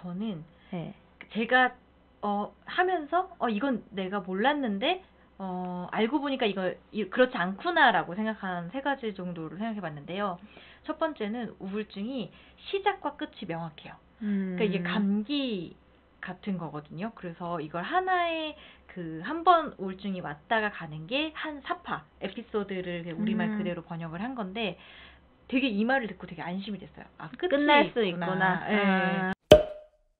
저는 네. 제가 하면서 이건 내가 몰랐는데 알고 보니까 그렇지 않구나라고 생각한 3가지 정도로 생각해봤는데요. 첫 번째는 우울증이 시작과 끝이 명확해요. 그러니까 이게 감기 같은 거거든요. 그래서 이걸 하나의 한 번 우울증이 왔다가 가는 게 한 4파 에피소드를 우리말 그대로 번역을 한 건데 되게 이 말을 듣고 되게 안심이 됐어요. 아, 끝이 끝날 수 있구나. 네.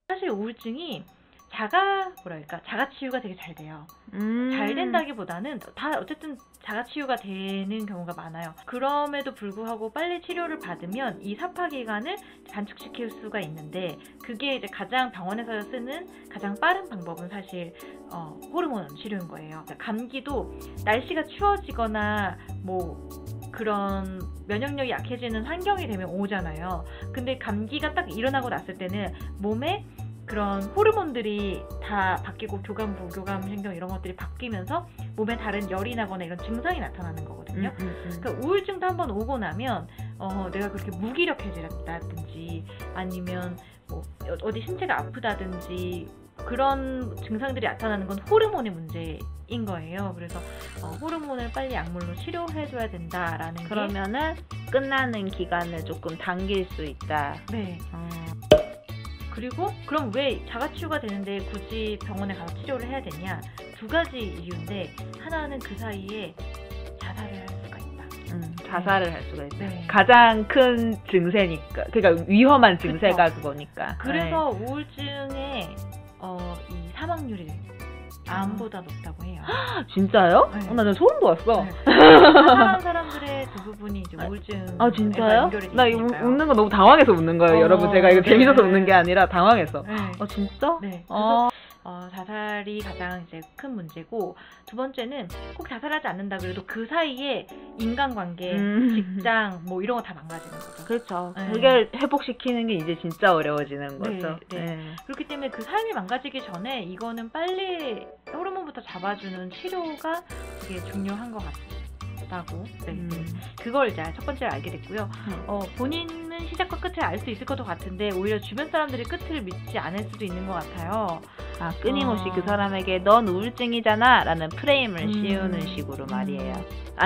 사실 우울증이 자가치유가 되게 잘 돼요. 잘 된다기보다는 다 어쨌든 자가치유가 되는 경우가 많아요. 그럼에도 불구하고 빨리 치료를 받으면 이 4파 기간을 단축시킬 수가 있는데 그게 이제 가장 병원에서 쓰는 가장 빠른 방법은 사실 호르몬 치료인 거예요. 감기도 날씨가 추워지거나 뭐 그런 면역력이 약해지는 환경이 되면 오잖아요. 근데 감기가 딱 일어나고 났을 때는 몸에 그런 호르몬들이 다 바뀌고 교감, 부교감, 신경 이런 것들이 바뀌면서 몸에 다른 열이 나거나 이런 증상이 나타나는 거거든요. 그러니까 우울증도 한번 오고 나면 내가 그렇게 무기력해진다든지 아니면 뭐 어디 신체가 아프다든지 그런 증상들이 나타나는 건 호르몬의 문제인 거예요. 그래서 호르몬을 빨리 약물로 치료해줘야 된다라는 그러면은 끝나는 기간을 조금 당길 수 있다. 네. 그리고 그럼 왜 자가치유가 되는데 굳이 병원에 가서 치료를 해야 되냐? 2가지 이유인데 하나는 그 사이에 자살을 할 수가 있다. 자살을 할 수가 있다. 네. 가장 큰 증세니까. 그러니까 위험한 증세가 그거니까. 그래서 우울증의 이 사망률이 암보다 높다고 해요. 진짜요? 네. 나 소름 돋았어. 네. 자살한 사람들의 대부분이 이제 우울증. 진짜요? 나 이거 있으니까요. 웃는 거 너무 당황해서 웃는 거예요. 여러분, 제가 이거 재밌어서 웃는 게 아니라 당황해서. 네. 진짜? 네. 그래서 자살이 가장 이제 큰 문제고, 2번째는 꼭 자살하지 않는다 그래도 그 사이에 인간관계, 직장 뭐 이런 거 다 망가지는 거죠. 그렇죠. 네. 그게 회복시키는 게 이제 진짜 어려워지는 거죠. 네. 그렇기 때문에 그 삶이 망가지기 전에 이거는 빨리 호르몬부터 잡아주는 치료가 되게 중요한 것 같다고. 그걸 이제 첫 번째로 알게 됐고요. 본인은 시작과 끝을 알 수 있을 것도 같은데 오히려 주변 사람들이 끝을 믿지 않을 수도 있는 것 같아요. 끊임없이 그 사람에게 넌 우울증이잖아 라는 프레임을 씌우는 식으로 말이에요.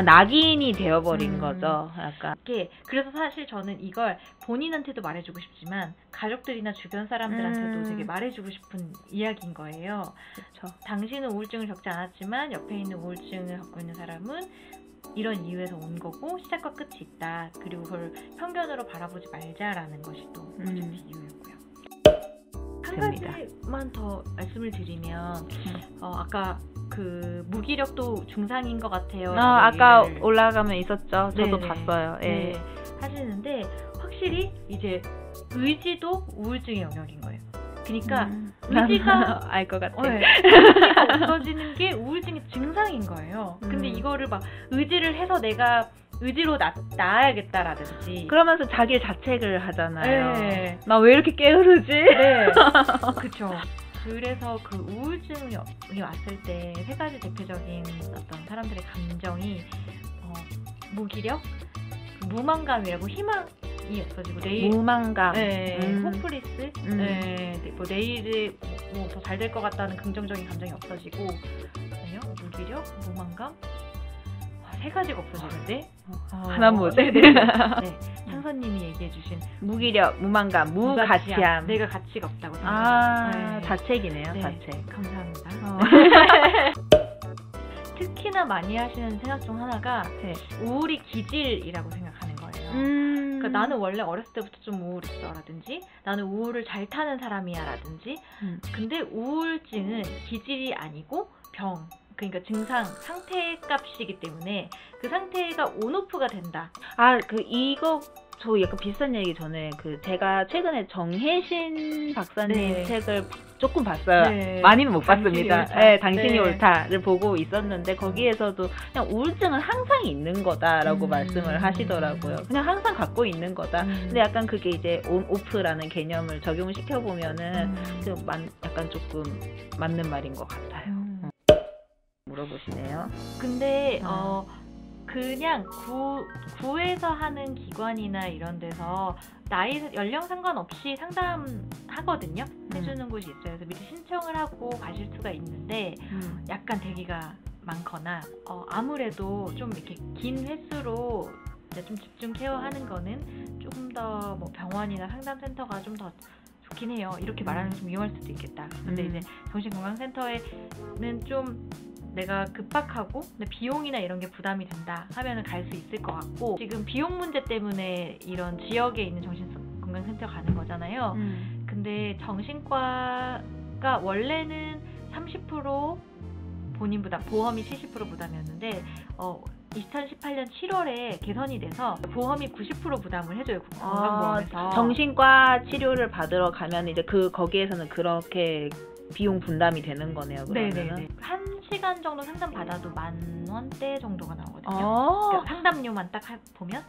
낙인이 되어버린 거죠. 약간. 그래서 사실 저는 이걸 본인한테도 말해주고 싶지만 가족들이나 주변 사람들한테도 되게 말해주고 싶은 이야기인 거예요. 그렇죠. 당신은 우울증을 겪지 않았지만 옆에 있는 우울증을 갖고 있는 사람은 이런 이유에서 온 거고 시작과 끝이 있다. 그리고 그걸 편견으로 바라보지 말자라는 것이 또 프로젝트 이유였고요. 한 가지만 더 말씀을 드리면 아까 그 무기력도 중상인 것 같아요. 아까 올라가면 있었죠. 저도 네네. 봤어요. 네. 하시는데 확실히 이제 의지도 우울증의 영역인 거예요. 그러니까 의지가 알 것 같아. 의지가 없어지는 게 우울증의 증상인 거예요. 근데 이거를 막 의지를 해서 내가 의지로 나아야겠다라든지 그러면서 자기를 자책을 하잖아요. 네. 나 왜 이렇게 게으르지? 네. 그쵸. 그래서 그 우울증이 왔을 때 3가지 대표적인 어떤 사람들의 감정이 무기력, 무망감이라고 희망이 없어지고 무망감, 호플리스, 뭐 내일이 뭐 더 잘 될 것 같다는 긍정적인 감정이 없어지고, 무기력, 무망감, 3가지가 없어지는데 하나 뭐지? 네. 창선님이 얘기해주신 무기력, 무망감, 무가치함. 내가 가치가 없다고 생각해요. 자책이네요. 네. 자책. 감사합니다. 특히나 많이 하시는 생각 중 하나가 우울이 기질이라고 생각하는 거예요. 그러니까 나는 원래 어렸을 때부터 좀 우울했어 라든지 나는 우울을 잘 타는 사람이야 라든지 근데 우울증은 기질이 아니고 병, 그러니까 증상, 상태 값이기 때문에 그 상태가 온오프가 된다. 이거 저 약간 비슷한 얘기 전에 제가 최근에 정혜신 박사님 책을 조금 봤어요. 많이는 못 봤습니다. 당신이 옳다를 보고 있었는데 거기에서도 그냥 우울증은 항상 있는 거다라고 말씀을 하시더라고요. 그냥 항상 갖고 있는 거다. 근데 약간 그게 이제 온오프라는 개념을 적용을 시켜보면은 약간 조금 맞는 말인 것 같아요. 물어보시네요. 근데 그냥 구에서 하는 기관이나 이런 데서 나이 연령 상관없이 상담하거든요. 해주는 곳이 있어요. 그래서 미리 신청을 하고 가실 수가 있는데 약간 대기가 많거나 아무래도 좀 이렇게 긴 횟수로 이제 좀 집중 케어하는 거는 조금 더 뭐 병원이나 상담센터가 좀 더 좋긴 해요. 이렇게 말하는 게 좀 위험할 수도 있겠다. 근데 이제 정신건강센터에는 좀 내가 급박하고 근데 비용이나 이런 게 부담이 된다 하면은 갈 수 있을 것 같고, 지금 비용 문제 때문에 이런 지역에 있는 정신건강센터 가는 거잖아요. 근데 정신과가 원래는 30% 본인 부담, 보험이 70% 부담이었는데 2018년 7월에 개선이 돼서 보험이 90% 부담을 해줘요. 건강보험에서. 정신과 치료를 받으러 가면 이제 거기에서는 그렇게 비용 분담이 되는 거네요. 네네네. 1시간 정도 상담 받아도 10,000원대 정도가 나오거든요. 그러니까 상담료만 딱 보면.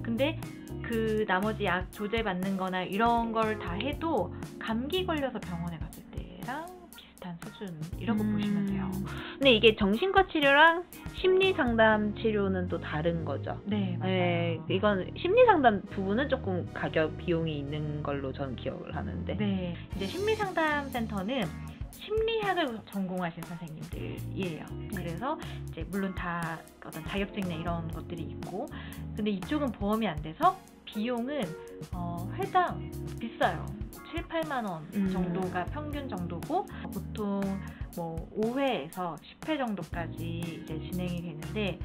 근데 그 나머지 약 조제 받는 거나 이런 걸 다 해도 감기 걸려서 병원에 갔을 때랑 비슷한 수준이라고 보시면 돼요. 근데 이게 정신과 치료랑 심리 상담 치료는 또 다른 거죠. 네, 맞아요. 네, 이건 심리 상담 부분은 조금 가격 비용이 있는 걸로 저는 기억을 하는데. 네, 이제 심리 상담 센터는 심리학을 전공하신 선생님들이에요. 그래서 이제 물론 다 어떤 자격증이나 이런 것들이 있고, 근데 이쪽은 보험이 안 돼서 비용은 회당 비싸요. 7, 8만 원 정도가 평균 정도고, 보통 뭐 5회에서 10회 정도까지 이제 진행이 되는데,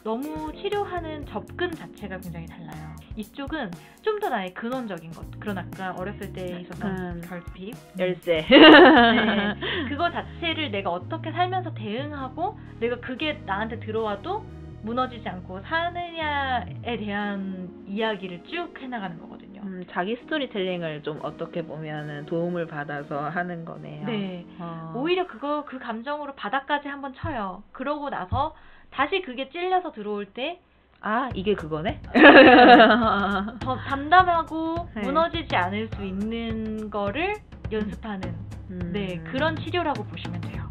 너무 치료하는 접근 자체가 굉장히 달라요. 이쪽은 좀 더 나의 근원적인 것, 그런 아까 어렸을 때 있었던 결핍, 열쇠. 네, 그거 자체를 내가 어떻게 살면서 대응하고 내가 그게 나한테 들어와도 무너지지 않고 사느냐에 대한 이야기를 쭉 해나가는 거거든요. 자기 스토리텔링을 좀 어떻게 보면은 도움을 받아서 하는 거네요. 네, 오히려 그 감정으로 바닥까지 한번 쳐요. 그러고 나서 다시 그게 찔려서 들어올 때 이게 그거네? 더 담담하고 무너지지 않을 수 있는 거를 연습하는 네, 그런 치료라고 보시면 돼요.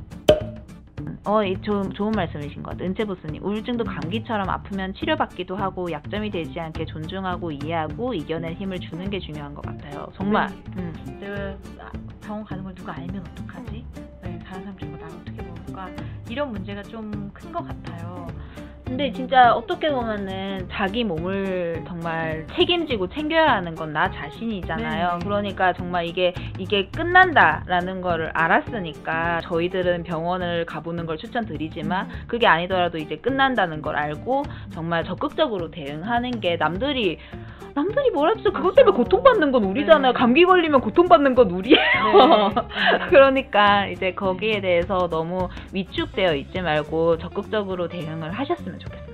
좋은 말씀이신 것 같아요. 은채보스님, 우울증도 감기처럼 아프면 치료받기도 하고 약점이 되지 않게 존중하고 이해하고 이겨낼 힘을 주는 게 중요한 것 같아요. 정말. 내가 병원 가는 걸 누가 알면 어떡하지? 다른 사람 중에 나를 어떻게 볼까? 이런 문제가 좀 큰 것 같아요. 근데 진짜 어떻게 보면은 자기 몸을 정말 책임지고 챙겨야 하는 건 나 자신이잖아요. 네. 그러니까 정말 이게 끝난다라는 거를 알았으니까 저희들은 병원을 가보는 걸 추천드리지만 그게 아니더라도 이제 끝난다는 걸 알고 정말 적극적으로 대응하는 게 남들이 뭐라 했어? 그것 때문에 고통받는 건 우리잖아요. 감기 걸리면 고통받는 건 우리예요. 그러니까 이제 거기에 대해서 너무 위축되어 있지 말고 적극적으로 대응을 하셨으면 좋겠어요.